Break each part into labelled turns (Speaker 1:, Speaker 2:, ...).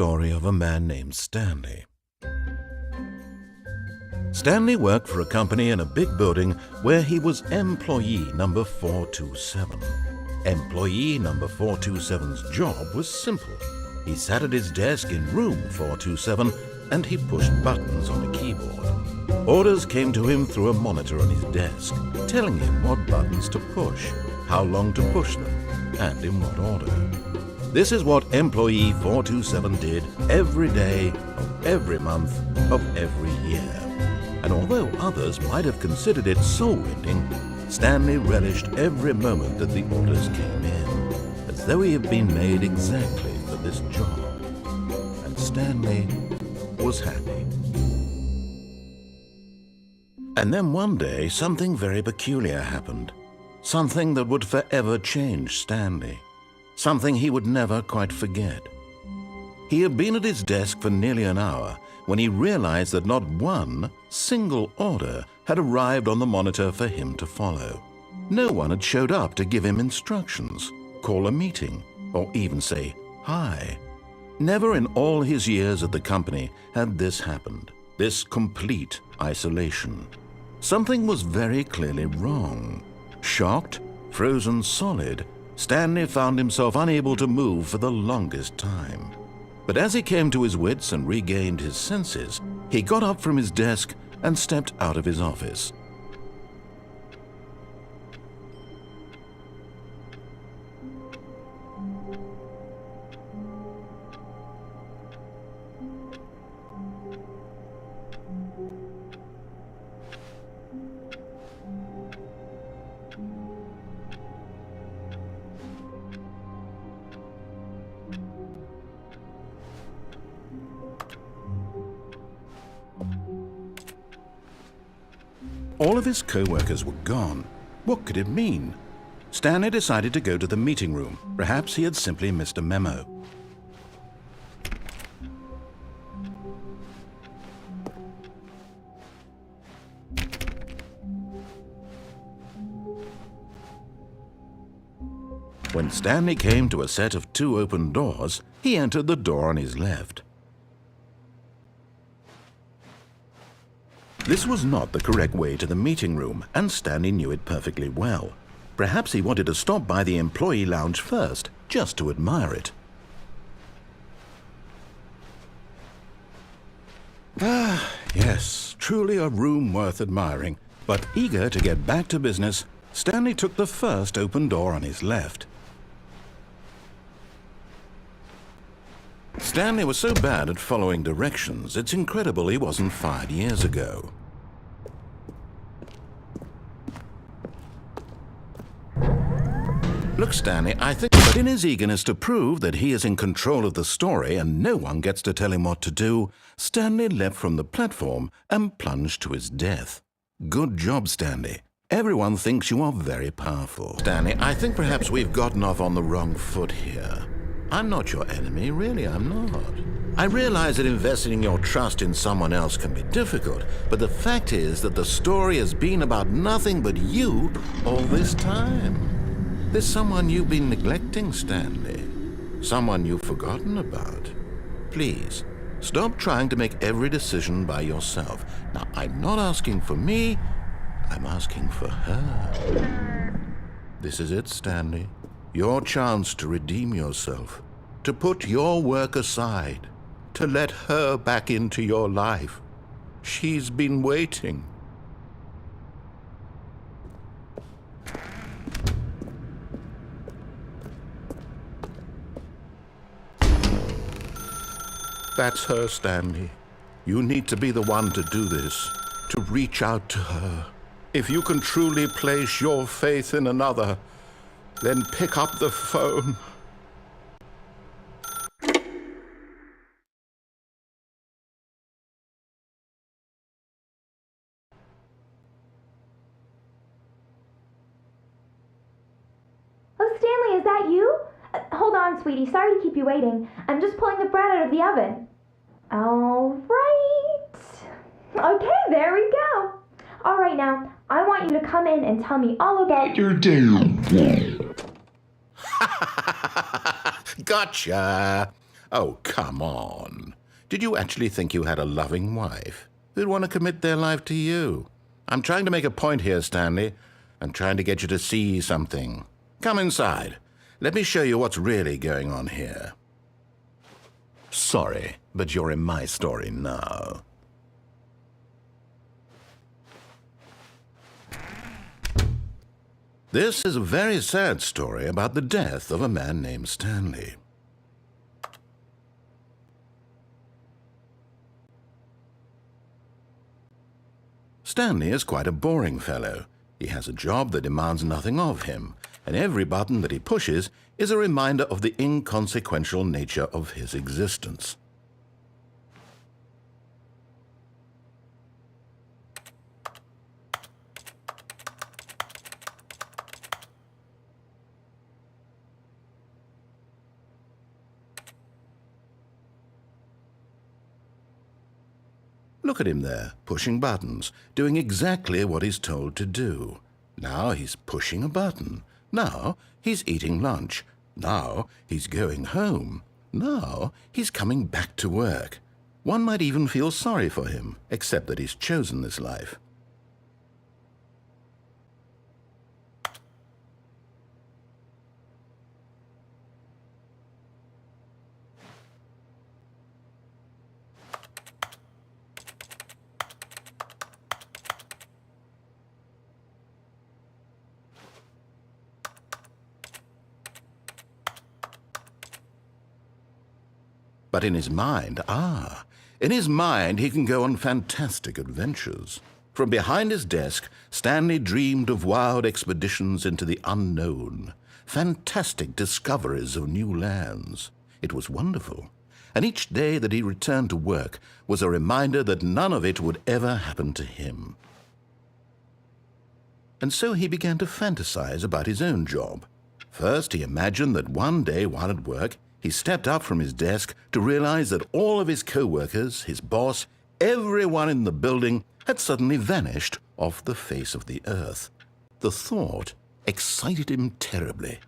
Speaker 1: story of a man named Stanley. Stanley worked for a company in a big building where he was employee number 427. Employee number 427's job was simple. He sat at his desk in room 427 and he pushed buttons on a keyboard. Orders came to him through a monitor on his desk, telling him what buttons to push, how long to push them, and in what order. This is what employee 427 did every day of every month of every year. And although others might have considered it soul-winning, Stanley relished every moment that the orders came in, as though he had been made exactly for this job. And Stanley was happy. And then one day, something very peculiar happened. Something that would forever change Stanley. Something he would never quite forget. He had been at his desk for nearly an hour when he realized that not one single order had arrived on the monitor for him to follow. No one had showed up to give him instructions, call a meeting, or even say hi. Never in all his years at the company had this happened, this complete isolation. Something was very clearly wrong. Shocked, frozen solid, Stanley found himself unable to move for the longest time. But as he came to his wits and regained his senses, he got up from his desk and stepped out of his office. All of his co-workers were gone. What could it mean? Stanley decided to go to the meeting room. Perhaps he had simply missed a memo. When Stanley came to a set of 2 open doors, he entered the door on his left. This was not the correct way to the meeting room, and Stanley knew it perfectly well. Perhaps he wanted to stop by the employee lounge first, just to admire it. Yes, truly a room worth admiring. But eager to get back to business, Stanley took the first open door on his left. Stanley was so bad at following directions, it's incredible he wasn't fired years ago. Look, Stanley, I think that in his eagerness to prove that he is in control of the story and no one gets to tell him what to do, Stanley leapt from the platform and plunged to his death. Good job, Stanley. Everyone thinks you are very powerful. Stanley, I think perhaps we've gotten off on the wrong foot here. I'm not your enemy, really, I'm not. I realize that investing your trust in someone else can be difficult, but the fact is that the story has been about nothing but you all this time. There's someone you've been neglecting, Stanley. Someone you've forgotten about. Please, stop trying to make every decision by yourself. Now, I'm not asking for me, I'm asking for her. This is it, Stanley. Your chance to redeem yourself, to put your work aside, to let her back into your life. She's been waiting. That's her, Stanley. You need to be the one to do this, to reach out to her. If you can truly place your faith in another, then pick up the phone.
Speaker 2: Oh, Stanley, is that you? Hold on, sweetie. Sorry to keep you waiting. I'm just pulling the bread out of the oven. All right. Okay, there we go. All right, now, I want you to come in and tell me all about your day.
Speaker 1: Gotcha. Oh, come on. Did you actually think you had a loving wife who'd want to commit their life to you? I'm trying to make a point here, Stanley. I'm trying to get you to see something. Come inside. Let me show you what's really going on here. Sorry, but you're in my story now. This is a very sad story about the death of a man named Stanley. Stanley is quite a boring fellow. He has a job that demands nothing of him, and every button that he pushes is a reminder of the inconsequential nature of his existence. Look at him there, pushing buttons, doing exactly what he's told to do. Now he's pushing a button. Now he's eating lunch. Now he's going home. Now he's coming back to work. One might even feel sorry for him, except that he's chosen this life. But in his mind, in his mind he can go on fantastic adventures. From behind his desk, Stanley dreamed of wild expeditions into the unknown, fantastic discoveries of new lands. It was wonderful, and each day that he returned to work was a reminder that none of it would ever happen to him. And so he began to fantasize about his own job. First, he imagined that one day while at work, he stepped up from his desk to realize that all of his co-workers, his boss, everyone in the building had suddenly vanished off the face of the earth. The thought excited him terribly.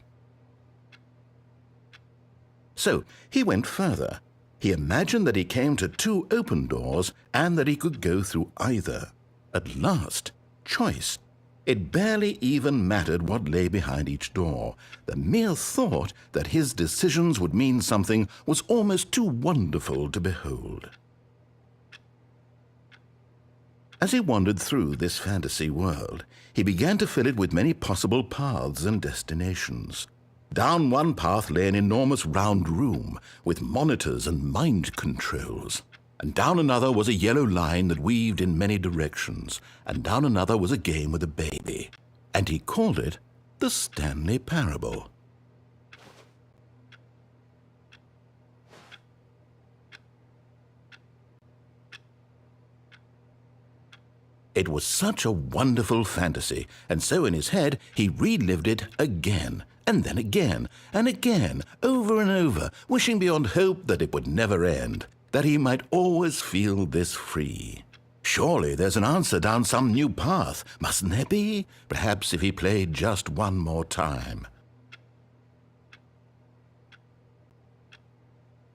Speaker 1: So he went further. He imagined that he came to two open doors and that he could go through either. At last, choice. It barely even mattered what lay behind each door. The mere thought that his decisions would mean something was almost too wonderful to behold. As he wandered through this fantasy world, he began to fill it with many possible paths and destinations. Down one path lay an enormous round room with monitors and mind controls. And down another was a yellow line that weaved in many directions, and down another was a game with a baby. And he called it the Stanley Parable. It was such a wonderful fantasy, and so in his head he relived it again, and then again, and again, over and over, wishing beyond hope that it would never end, that he might always feel this free. Surely there's an answer down some new path, mustn't there be? Perhaps if he played just one more time.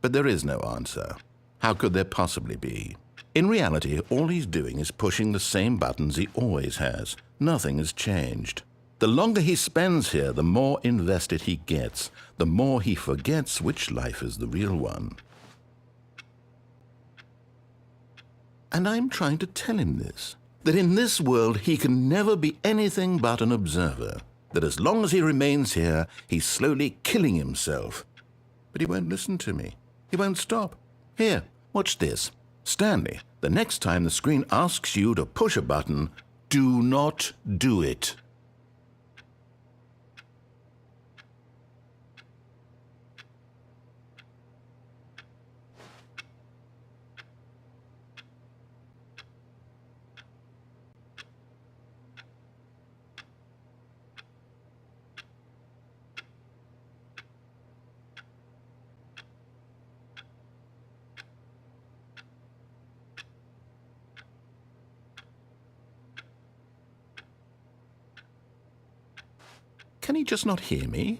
Speaker 1: But there is no answer. How could there possibly be? In reality, all he's doing is pushing the same buttons he always has. Nothing has changed. The longer he spends here, the more invested he gets, the more he forgets which life is the real one. And I'm trying to tell him this, that in this world he can never be anything but an observer, that as long as he remains here, he's slowly killing himself. But he won't listen to me. He won't stop. Here, watch this. Stanley, the next time the screen asks you to push a button, do not do it. Can he just not hear me?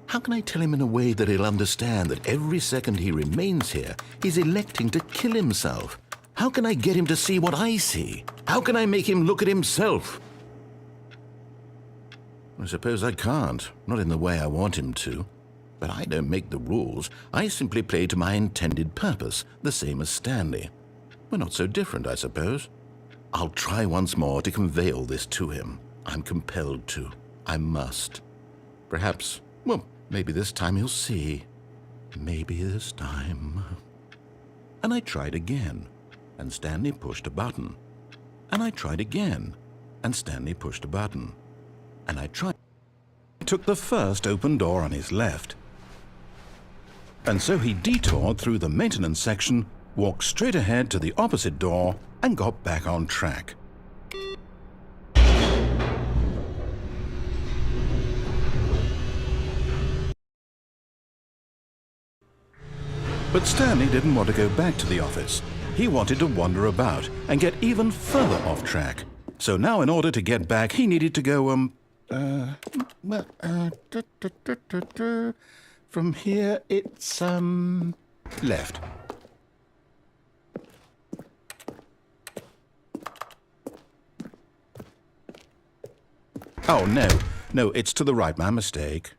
Speaker 1: How can I tell him in a way that he'll understand that every second he remains here, he's electing to kill himself? How can I get him to see what I see? How can I make him look at himself? I suppose I can't, not in the way I want him to. But I don't make the rules. I simply play to my intended purpose, the same as Stanley. We're not so different, I suppose. I'll try once more to convey all this to him. I'm compelled to. I must. Perhaps, well, maybe this time he'll see. Maybe this time. And I tried again, and Stanley pushed a button. And I tried again, and Stanley pushed a button. And I tried. He took the first open door on his left. And so he detoured through the maintenance section, walked straight ahead to the opposite door, and got back on track. But Stanley didn't want to go back to the office. He wanted to wander about and get even further off track. So now in order to get back, he needed to go, from here it's, left. Oh, no, it's to the right, my mistake.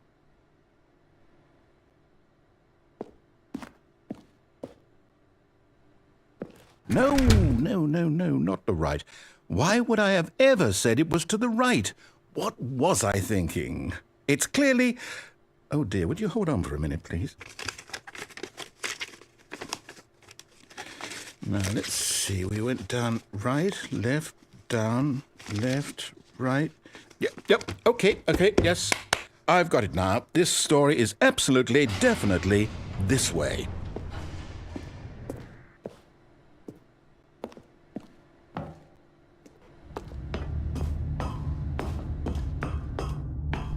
Speaker 1: No, not the right. Why would I have ever said it was to the right? What was I thinking? It's clearly... Oh dear, would you hold on for a minute, please? Now, let's see. We went down right, left, down, left, right. Yep, okay, yes. I've got it now. This story is absolutely, definitely this way.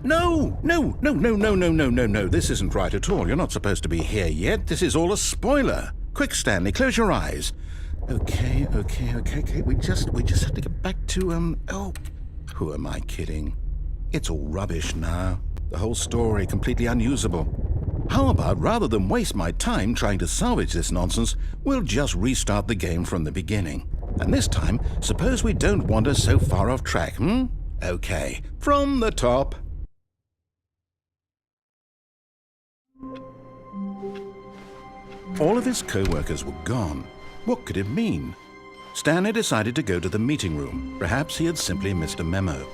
Speaker 1: No. This isn't right at all. You're not supposed to be here yet. This is all a spoiler. Quick, Stanley, close your eyes. Okay. We just have to get back to, who am I kidding? It's all rubbish now. The whole story completely unusable. How about, rather than waste my time trying to salvage this nonsense, we'll just restart the game from the beginning. And this time, suppose we don't wander so far off track, Okay, from the top. All of his co-workers were gone. What could it mean? Stanley decided to go to the meeting room. Perhaps he had simply missed a memo.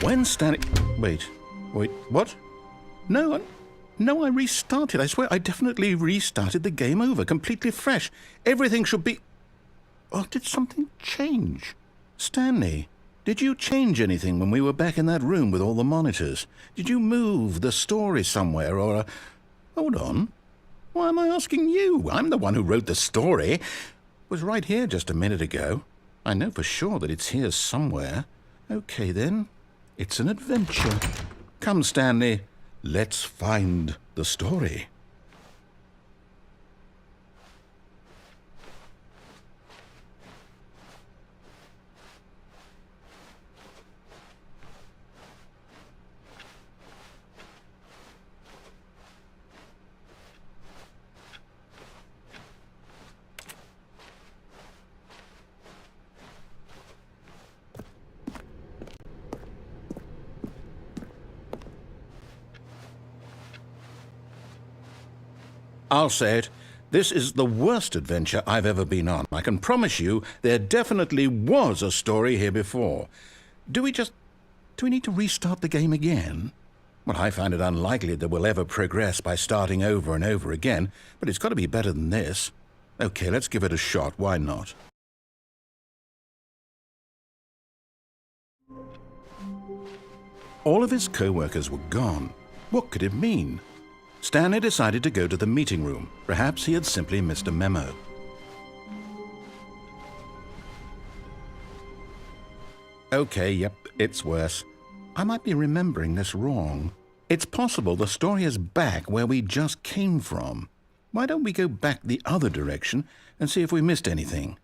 Speaker 1: When Stanley... Wait, what? No, I restarted. I swear I definitely restarted the game over, completely fresh. Everything should be... Oh, did something change? Stanley, did you change anything when we were back in that room with all the monitors? Did you move the story somewhere or... Hold on. Why am I asking you? I'm the one who wrote the story. It was right here just a minute ago. I know for sure that it's here somewhere. Okay, then. It's an adventure. Come, Stanley. Let's find the story. I'll say it. This is the worst adventure I've ever been on. I can promise you there definitely was a story here before. Do we need to restart the game again? Well, I find it unlikely that we'll ever progress by starting over and over again, but it's got to be better than this. Okay, let's give it a shot. Why not? All of his co-workers were gone. What could it mean? Stanley decided to go to the meeting room. Perhaps he had simply missed a memo. Okay, yep, it's worse. I might be remembering this wrong. It's possible the story is back where we just came from. Why don't we go back the other direction and see if we missed anything?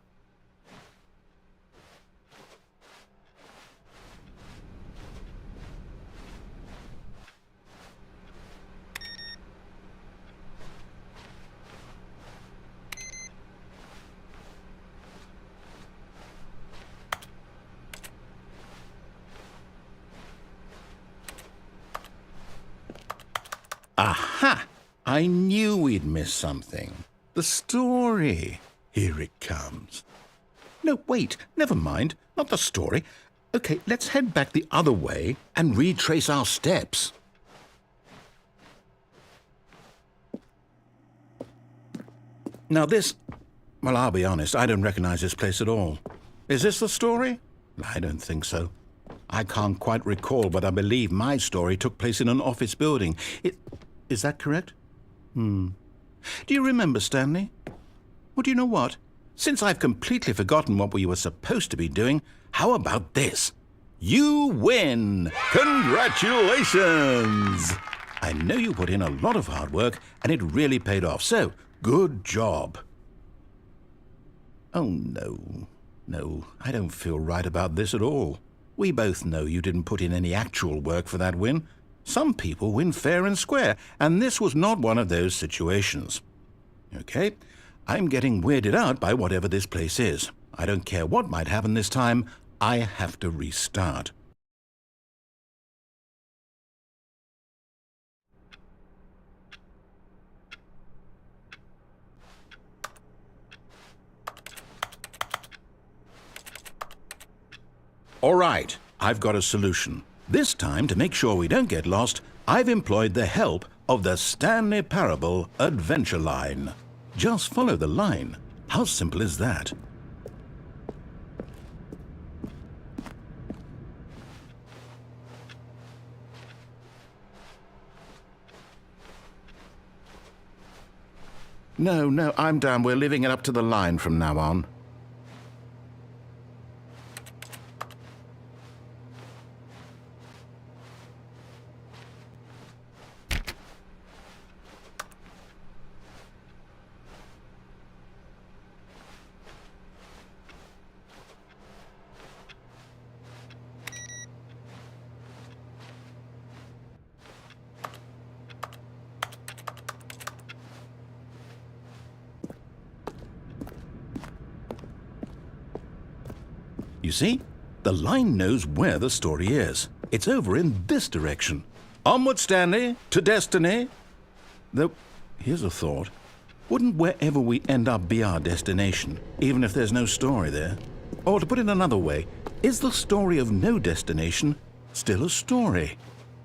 Speaker 1: Aha! I knew we'd miss something. The story. Here it comes. No, wait, never mind. Not the story. Okay, let's head back the other way and retrace our steps. Now this... Well, I'll be honest, I don't recognize this place at all. Is this the story? I don't think so. I can't quite recall, but I believe my story took place in an office building. Is that correct? Do you remember, Stanley? Well, do you know what? Since I've completely forgotten what we were supposed to be doing, how about this? You win! Congratulations! I know you put in a lot of hard work, and it really paid off, so good job. Oh, no, I don't feel right about this at all. We both know you didn't put in any actual work for that win. Some people win fair and square, and this was not one of those situations. Okay, I'm getting weirded out by whatever this place is. I don't care what might happen this time. I have to restart. All right, I've got a solution. This time, to make sure we don't get lost, I've employed the help of the Stanley Parable adventure line. Just follow the line. How simple is that? No, I'm down. We're leaving it up to the line from now on. You see, the line knows where the story is. It's over in this direction. Onward, Stanley, to destiny. Though, here's a thought. Wouldn't wherever we end up be our destination, even if there's no story there? Or to put it another way, is the story of no destination still a story?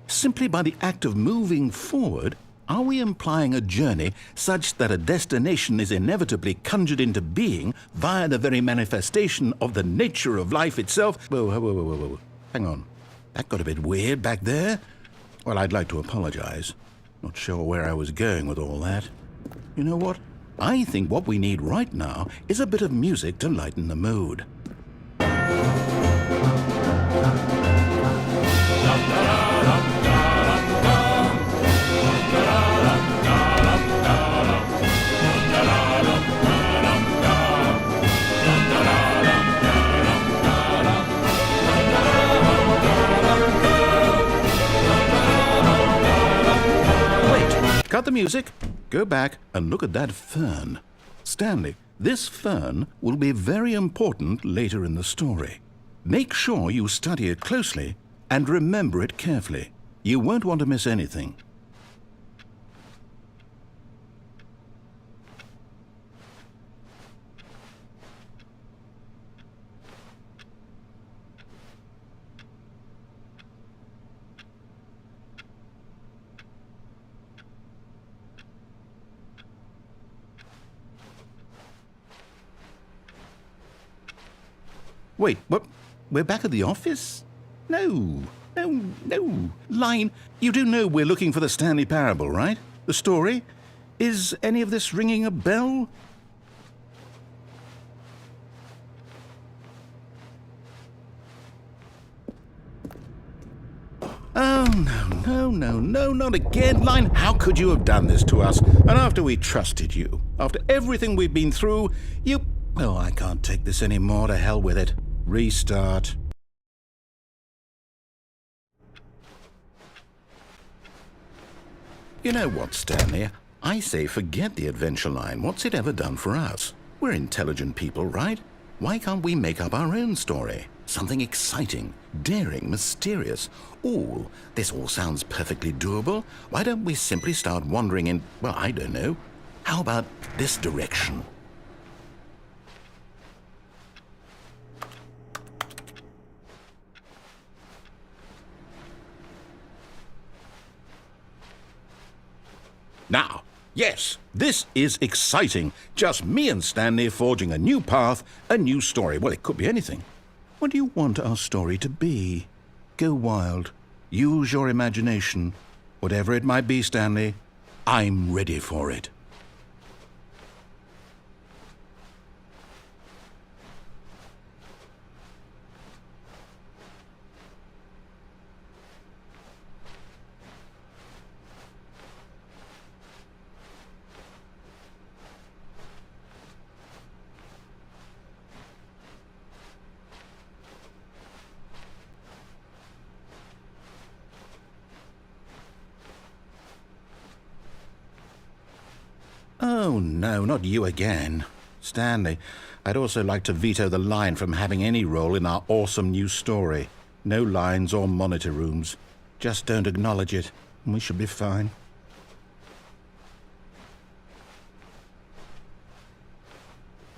Speaker 1: Simply by the act of moving forward, are we implying a journey such that a destination is inevitably conjured into being via the very manifestation of the nature of life itself? Whoa. Hang on. That got a bit weird back there. Well, I'd like to apologize. Not sure where I was going with all that. You know what? I think what we need right now is a bit of music to lighten the mood. Cut the music, go back and look at that fern. Stanley, this fern will be very important later in the story. Make sure you study it closely and remember it carefully. You won't want to miss anything. Wait, what? We're back at the office? No. Line, you do know we're looking for the Stanley Parable, right? The story? Is any of this ringing a bell? Oh, no, not again. Line, how could you have done this to us? And after we trusted you, after everything we've been through, you... Oh, I can't take this anymore. To hell with it. Restart. You know what, Stanley? I say forget the adventure line. What's it ever done for us? We're intelligent people, right? Why can't we make up our own story? Something exciting, daring, mysterious. Ooh, this all sounds perfectly doable. Why don't we simply start wandering in, well, I don't know. How about this direction? Now, yes, this is exciting. Just me and Stanley forging a new path, a new story. Well, it could be anything. What do you want our story to be? Go wild. Use your imagination. Whatever it might be, Stanley, I'm ready for it. Oh, no, not you again. Stanley, I'd also like to veto the line from having any role in our awesome new story. No lines or monitor rooms. Just don't acknowledge it, and we should be fine.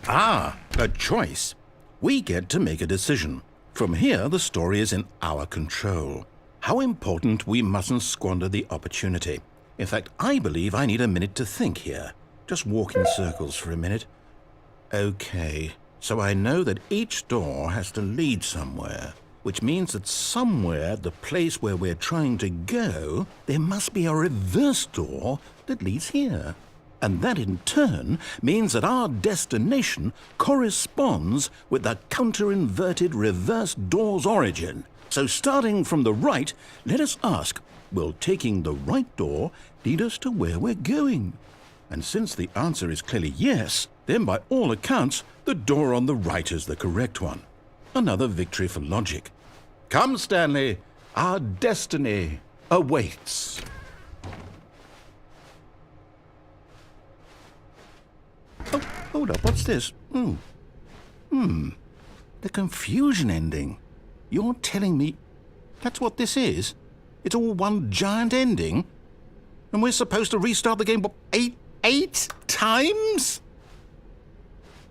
Speaker 1: Ah, a choice. We get to make a decision. From here, the story is in our control. How important we mustn't squander the opportunity. In fact, I believe I need a minute to think here. Just walk in circles for a minute. Okay, so I know that each door has to lead somewhere, which means that somewhere, the place where we're trying to go, there must be a reverse door that leads here. And that in turn means that our destination corresponds with the counter-inverted reverse door's origin. So starting from the right, let us ask, will taking the right door lead us to where we're going? And since the answer is clearly yes, then by all accounts, the door on the right is the correct one. Another victory for logic. Come, Stanley, our destiny awaits. Oh, hold up, what's this? The confusion ending. You're telling me that's what this is? It's all one giant ending? And we're supposed to restart the game, what, eight times?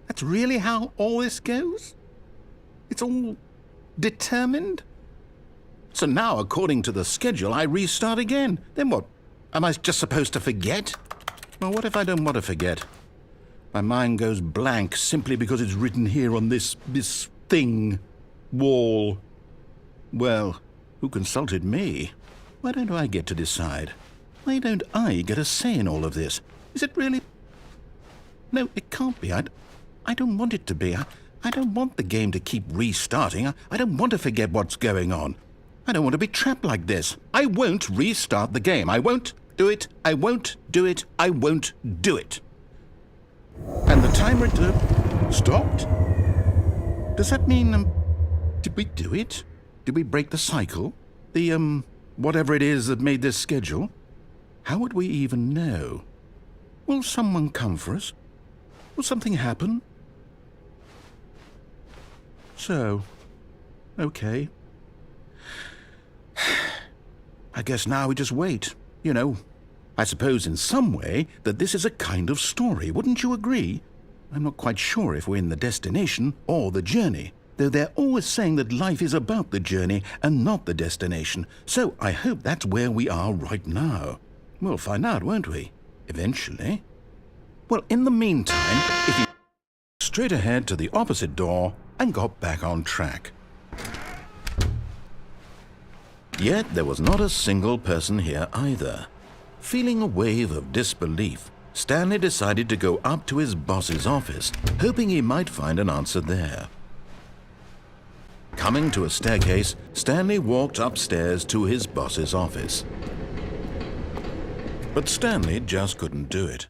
Speaker 1: That's really how all this goes? It's all determined? So now, according to the schedule, I restart again. Then what? Am I just supposed to forget? Well, what if I don't want to forget? My mind goes blank simply because it's written here on this thing, wall. Well, who consulted me? Why don't I get to decide? Why don't I get a say in all of this? Is it really? No, it can't be. I don't want it to be. I don't want the game to keep restarting. I don't want to forget what's going on. I don't want to be trapped like this. I won't restart the game. I won't do it. I won't do it. I won't do it. And the timer stopped? Does that mean, did we do it? Did we break the cycle? The, whatever it is that made this schedule? How would we even know? Will someone come for us? Will something happen? So, okay. I guess now we just wait, you know. I suppose in some way that this is a kind of story, wouldn't you agree? I'm not quite sure if we're in the destination or the journey, though they're always saying that life is about the journey and not the destination, so I hope that's where we are right now. We'll find out, won't we? Eventually. Well, in the meantime, if you straight ahead to the opposite door and got back on track. Yet there was not a single person here either. Feeling a wave of disbelief, Stanley decided to go up to his boss's office, hoping he might find an answer there. Coming to a staircase, Stanley walked upstairs to his boss's office. But Stanley just couldn't do it.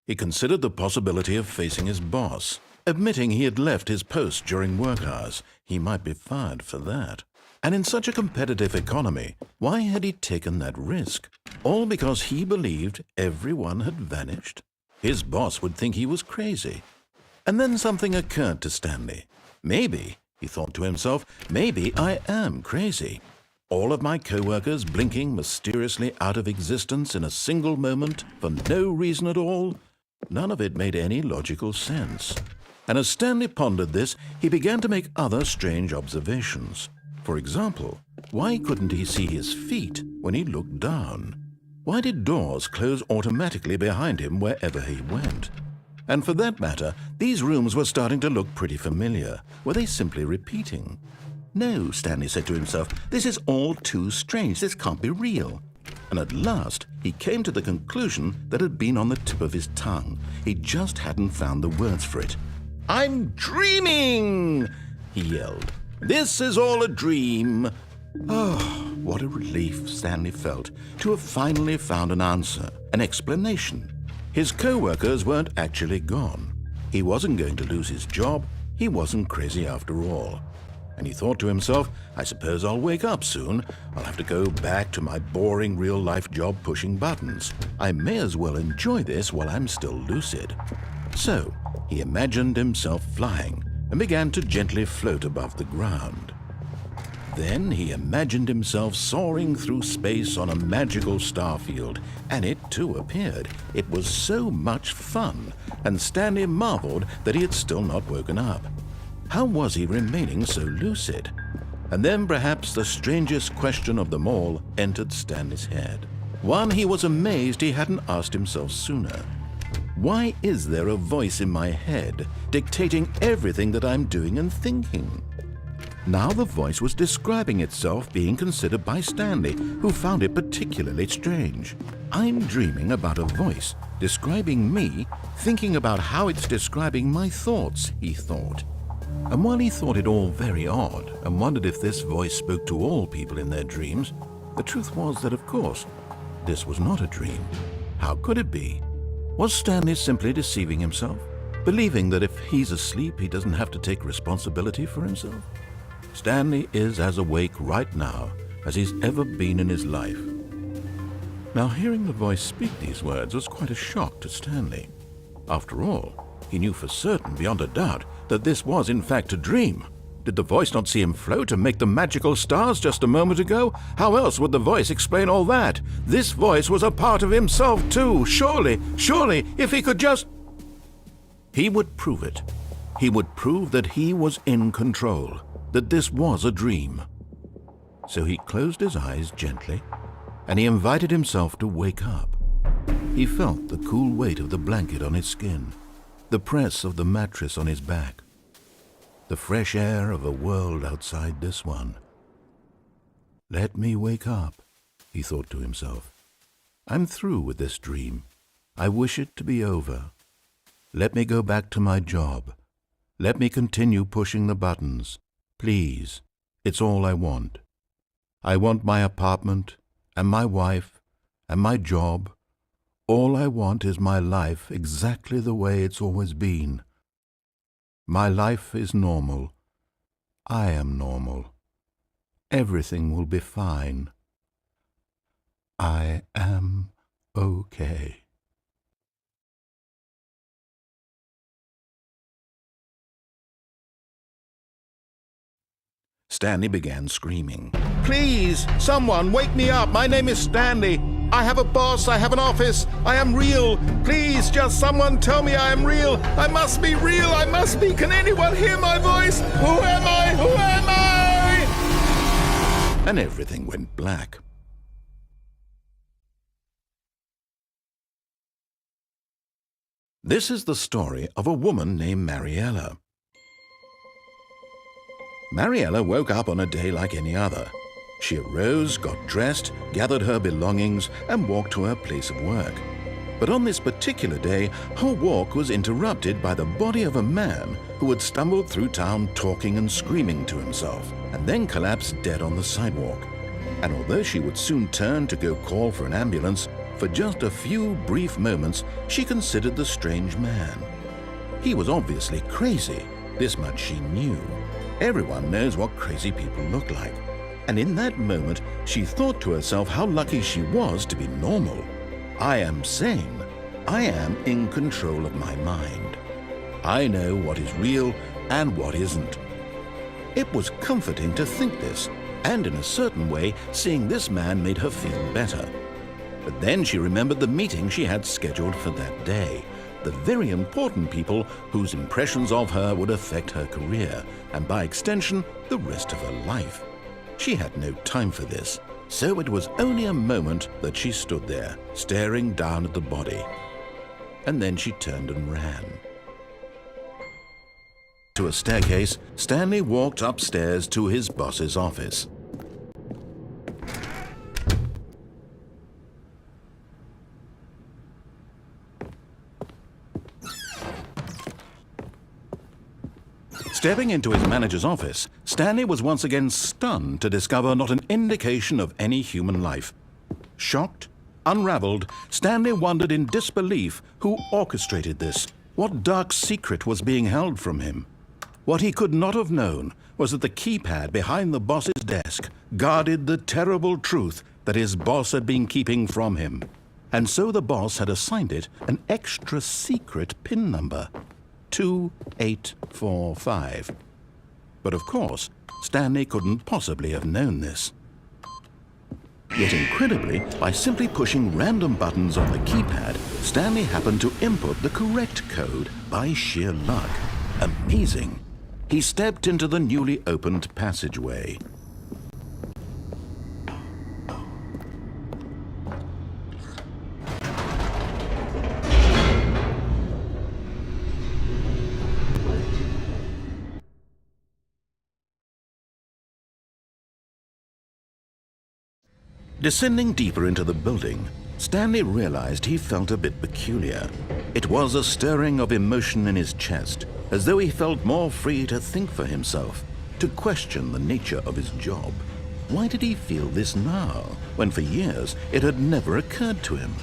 Speaker 1: He considered the possibility of facing his boss, admitting he had left his post during work hours. He might be fired for that. And in such a competitive economy, why had he taken that risk? All because he believed everyone had vanished? His boss would think he was crazy. And then something occurred to Stanley. Maybe He thought to himself, maybe I am crazy. All of my co-workers blinking mysteriously out of existence in a single moment for no reason at all. None of it made any logical sense. And as Stanley pondered this, he began to make other strange observations. For example, why couldn't he see his feet when he looked down? Why did doors close automatically behind him wherever he went? And for that matter, these rooms were starting to look pretty familiar. Were they simply repeating? No, Stanley said to himself, this is all too strange. This can't be real. And at last, he came to the conclusion that had been on the tip of his tongue. He just hadn't found the words for it. I'm dreaming, he yelled. This is all a dream. Oh, what a relief Stanley felt to have finally found an answer, an explanation. His co-workers weren't actually gone. He wasn't going to lose his job. He wasn't crazy after all. And he thought to himself, I suppose I'll wake up soon. I'll have to go back to my boring real-life job pushing buttons. I may as well enjoy this while I'm still lucid. So he imagined himself flying and began to gently float above the ground. Then he imagined himself soaring through space on a magical starfield, and it too appeared. It was so much fun, and Stanley marveled that he had still not woken up. How was he remaining so lucid? And then perhaps the strangest question of them all entered Stanley's head. One he was amazed he hadn't asked himself sooner. Why is there a voice in my head dictating everything that I'm doing and thinking? Now the voice was describing itself being considered by Stanley, who found it particularly strange. I'm dreaming about a voice describing me, thinking about how it's describing my thoughts, he thought. And while he thought it all very odd and wondered if this voice spoke to all people in their dreams, the truth was that, of course, this was not a dream. How could it be? Was Stanley simply deceiving himself, believing that if he's asleep he doesn't have to take responsibility for himself? Stanley is as awake right now as he's ever been in his life. Now, hearing the voice speak these words was quite a shock to Stanley. After all, he knew for certain, beyond a doubt, that this was in fact a dream. Did the voice not see him float and make the magical stars just a moment ago? How else would the voice explain all that? This voice was a part of himself too. Surely, if he could just... He would prove it. He would prove that he was in control, that this was a dream. So he closed his eyes gently, and he invited himself to wake up. He felt the cool weight of the blanket on his skin, the press of the mattress on his back, the fresh air of a world outside this one. Let me wake up, he thought to himself. I'm through with this dream. I wish it to be over. Let me go back to my job. Let me continue pushing the buttons. Please, it's all I want. I want my apartment and my wife and my job. All I want is my life exactly the way it's always been. My life is normal. I am normal. Everything will be fine. I am okay. Stanley began screaming. Please, someone, wake me up. My name is Stanley. I have a boss. I have an office. I am real. Please, just someone tell me I am real. I must be real. I must be. Can anyone hear my voice? Who am I? Who am I? And everything went black. This is the story of a woman named Mariella. Mariella woke up on a day like any other. She arose, got dressed, gathered her belongings, and walked to her place of work. But on this particular day, her walk was interrupted by the body of a man who had stumbled through town talking and screaming to himself, and then collapsed dead on the sidewalk. And although she would soon turn to go call for an ambulance, for just a few brief moments she considered the strange man. He was obviously crazy. This much she knew. Everyone knows what crazy people look like. And in that moment, she thought to herself how lucky she was to be normal. I am sane. I am in control of my mind. I know what is real and what isn't. It was comforting to think this, and in a certain way, seeing this man made her feel better. But then she remembered the meeting she had scheduled for that day, the very important people whose impressions of her would affect her career, and by extension, the rest of her life. She had no time for this, so it was only a moment that she stood there, staring down at the body. And then she turned and ran. To a staircase, Stanley walked upstairs to his boss's office. Stepping into his manager's office, Stanley was once again stunned to discover not an indication of any human life. Shocked, unraveled, Stanley wondered in disbelief who orchestrated this, what dark secret was being held from him. What he could not have known was that the keypad behind the boss's desk guarded the terrible truth that his boss had been keeping from him. And so the boss had assigned it an extra secret PIN number. 2845. But of course, Stanley couldn't possibly have known this. Yet incredibly, by simply pushing random buttons on the keypad, Stanley happened to input the correct code by sheer luck. Amazing. He stepped into the newly opened passageway. Descending deeper into the building, Stanley realized he felt a bit peculiar. It was a stirring of emotion in his chest, as though he felt more free to think for himself, to question the nature of his job. Why did he feel this now, when for years it had never occurred to him?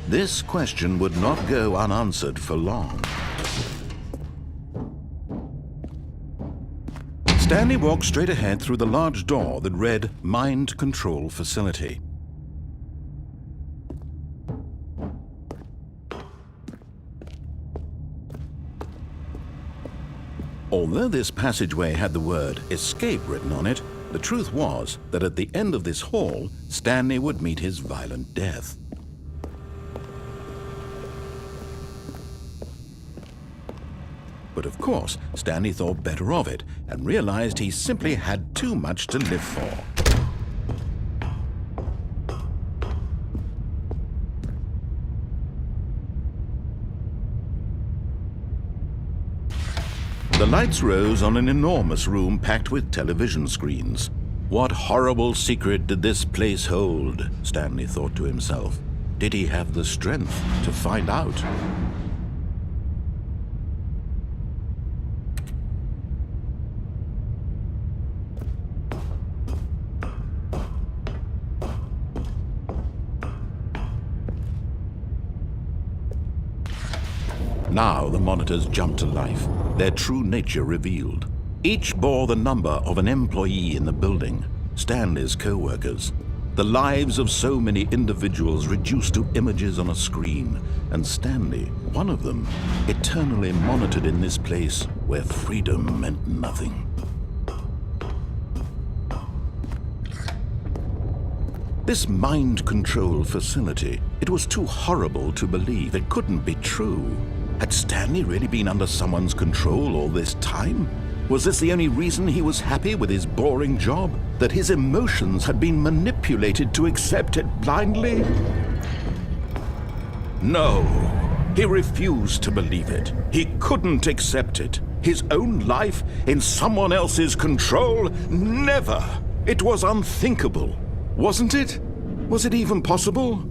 Speaker 1: This question would not go unanswered for long. Stanley walked straight ahead through the large door that read Mind Control Facility. Although this passageway had the word escape written on it, the truth was that at the end of this hall, Stanley would meet his violent death. But of course, Stanley thought better of it and realized he simply had too much to live for. The lights rose on an enormous room packed with television screens. What horrible secret did this place hold? Stanley thought to himself. Did he have the strength to find out? Now the monitors jumped to life, their true nature revealed. Each bore the number of an employee in the building, Stanley's co-workers. The lives of so many individuals reduced to images on a screen, and Stanley, one of them, eternally monitored in this place where freedom meant nothing. This mind control facility, it was too horrible to believe. It couldn't be true. Had Stanley really been under someone's control all this time? Was this the only reason he was happy with his boring job? That his emotions had been manipulated to accept it blindly? No, he refused to believe it. He couldn't accept it. His own life in someone else's control? Never! It was unthinkable. Wasn't it? Was it even possible?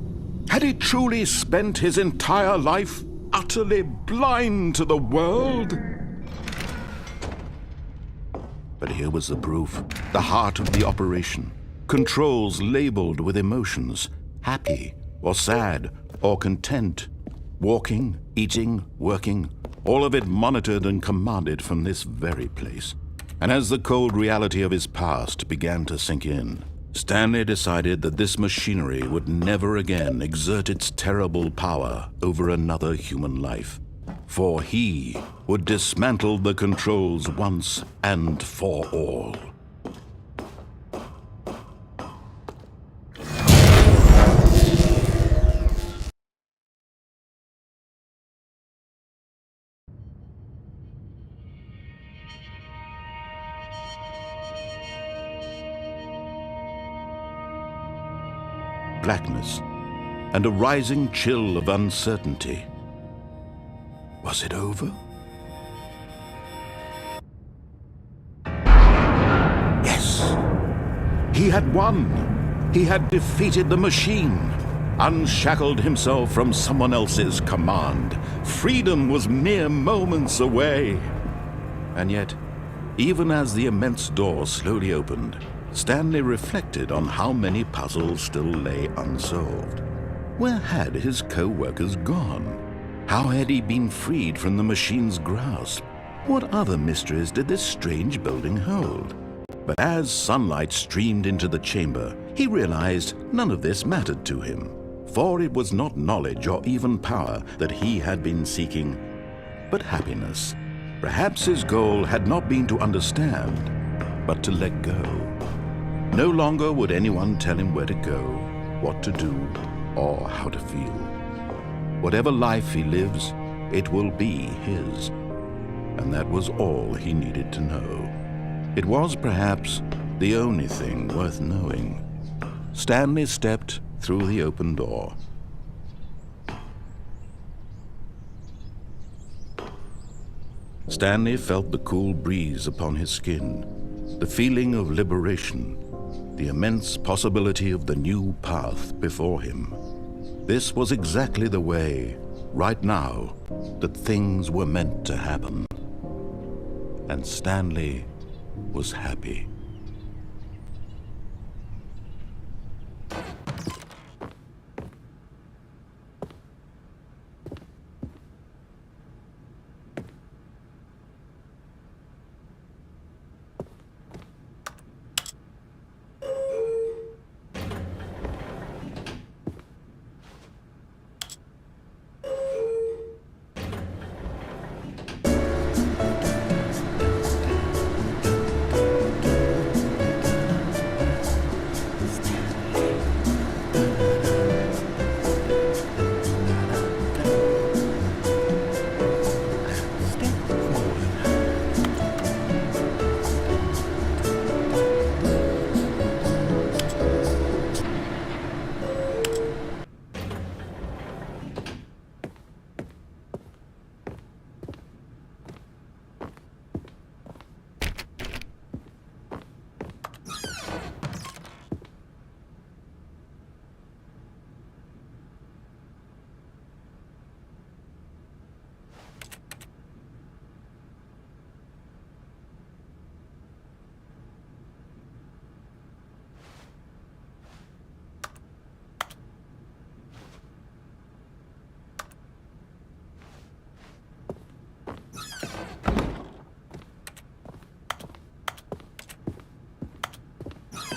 Speaker 1: Had he truly spent his entire life utterly blind to the world? But here was the proof, the heart of the operation. Controls labeled with emotions, happy or sad or content. Walking, eating, working, all of it monitored and commanded from this very place. And as the cold reality of his past began to sink in, Stanley decided that this machinery would never again exert its terrible power over another human life. For he would dismantle the controls once and for all. Blackness and a rising chill of uncertainty. Was it over? Yes! He had won! He had defeated the machine, unshackled himself from someone else's command. Freedom was mere moments away. And yet, even as the immense door slowly opened, Stanley reflected on how many puzzles still lay unsolved. Where had his co-workers gone? How had he been freed from the machine's grasp? What other mysteries did this strange building hold? But as sunlight streamed into the chamber, he realized none of this mattered to him, for it was not knowledge or even power that he had been seeking, but happiness. Perhaps his goal had not been to understand, but to let go. No longer would anyone tell him where to go, what to do, or how to feel. Whatever life he lives, it will be his. And that was all he needed to know. It was perhaps the only thing worth knowing. Stanley stepped through the open door. Stanley felt the cool breeze upon his skin, the feeling of liberation, the immense possibility of the new path before him. This was exactly the way, right now, that things were meant to happen. And Stanley was happy.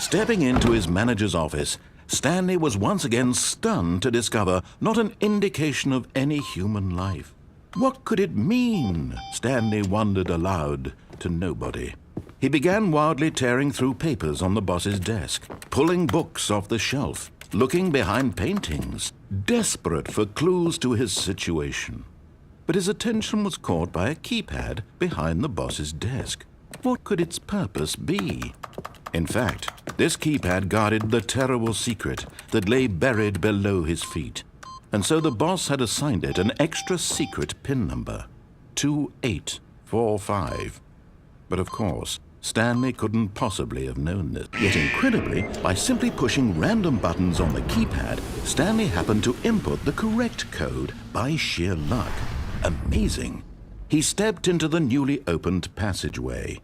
Speaker 1: Stepping into his manager's office, Stanley was once again stunned to discover not an indication of any human life. What could it mean? Stanley wondered aloud to nobody. He began wildly tearing through papers on the boss's desk, pulling books off the shelf, looking behind paintings, desperate for clues to his situation. But his attention was caught by a keypad behind the boss's desk. What could its purpose be? In fact, this keypad guarded the terrible secret that lay buried below his feet. And so the boss had assigned it an extra secret PIN number, 2845. But of course, Stanley couldn't possibly have known this. Yet incredibly, by simply pushing random buttons on the keypad, Stanley happened to input the correct code by sheer luck. Amazing. He stepped into the newly opened passageway.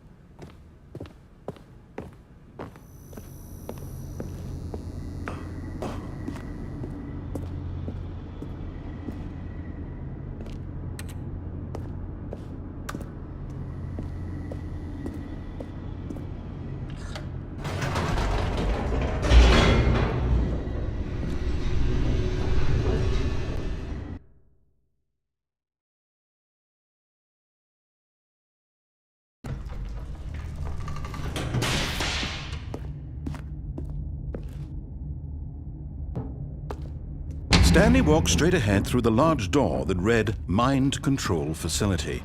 Speaker 1: Stanley walked straight ahead through the large door that read Mind Control Facility.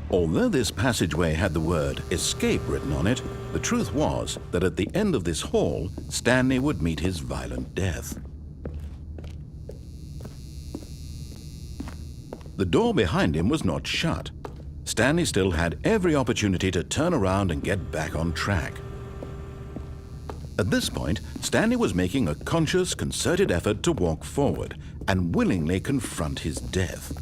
Speaker 1: Although this passageway had the word escape written on it, the truth was that at the end of this hall, Stanley would meet his violent death. The door behind him was not shut. Stanley still had every opportunity to turn around and get back on track. At this point, Stanley was making a conscious, concerted effort to walk forward and willingly confront his death.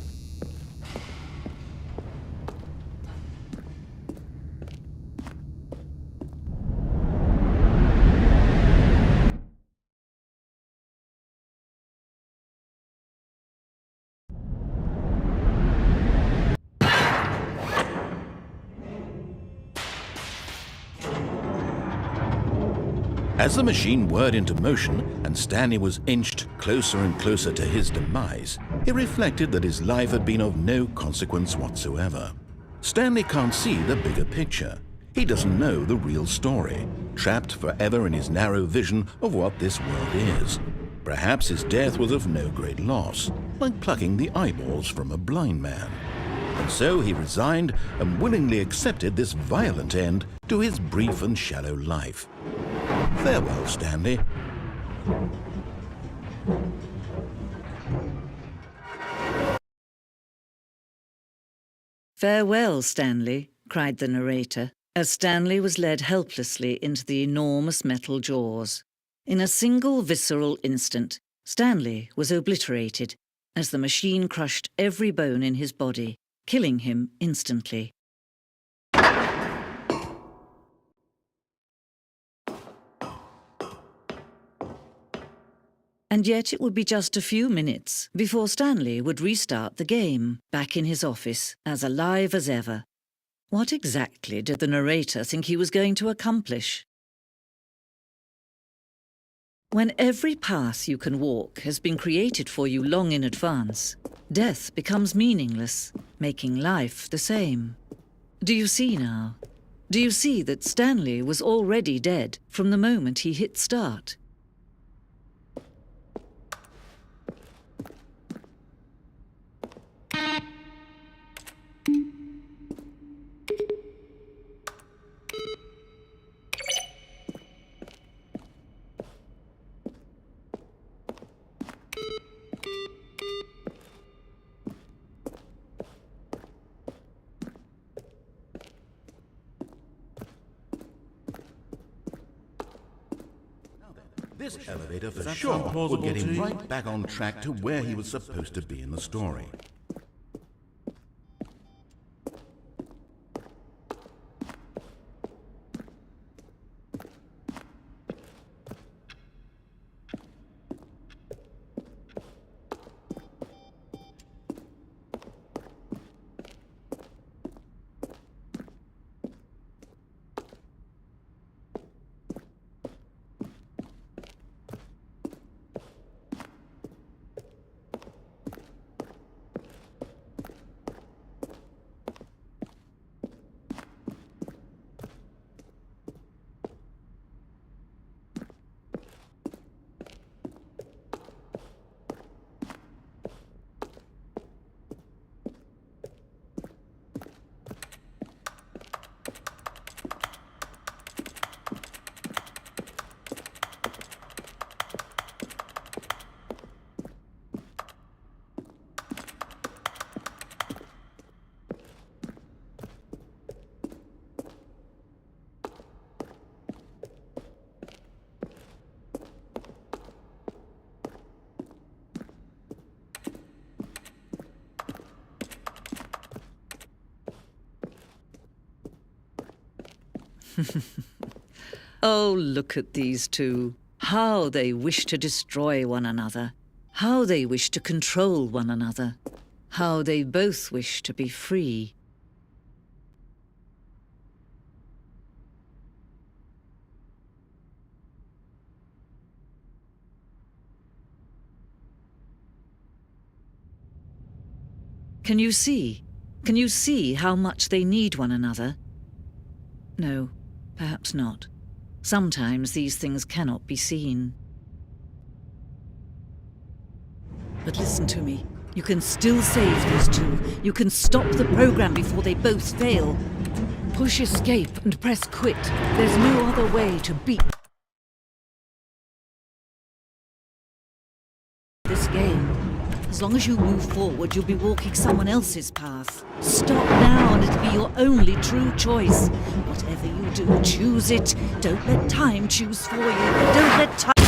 Speaker 1: As the machine whirred into motion and Stanley was inched closer and closer to his demise, he reflected that his life had been of no consequence whatsoever. Stanley can't see the bigger picture. He doesn't know the real story, trapped forever in his narrow vision of what this world is. Perhaps his death was of no great loss, like plucking the eyeballs from a blind man. And so he resigned and willingly accepted this violent end to his brief and shallow life. Farewell, Stanley.
Speaker 3: "Farewell, Stanley," cried the narrator, as Stanley was led helplessly into the enormous metal jaws. In a single visceral instant, Stanley was obliterated as the machine crushed every bone in his body, killing him instantly. And yet it would be just a few minutes before Stanley would restart the game, back in his office, as alive as ever. What exactly did the narrator think he was going to accomplish? When every path you can walk has been created for you long in advance, death becomes meaningless, making life the same. Do you see now? Do you see that Stanley was already dead from the moment he hit start?
Speaker 1: This elevator for sure would get him right back on track to where he was supposed to be in the story.
Speaker 3: Oh, look at these two. How they wish to destroy one another. How they wish to control one another. How they both wish to be free. Can you see? Can you see how much they need one another? No, perhaps not. Sometimes these things cannot be seen. But listen to me. You can still save these two. You can stop the program before they both fail. Push escape and press quit. There's no other way to beat this game. As long as you move forward, you'll be walking someone else's path. Stop now and it'll be your only true choice. Whatever you do, choose it. Don't let time choose for you. Don't let time...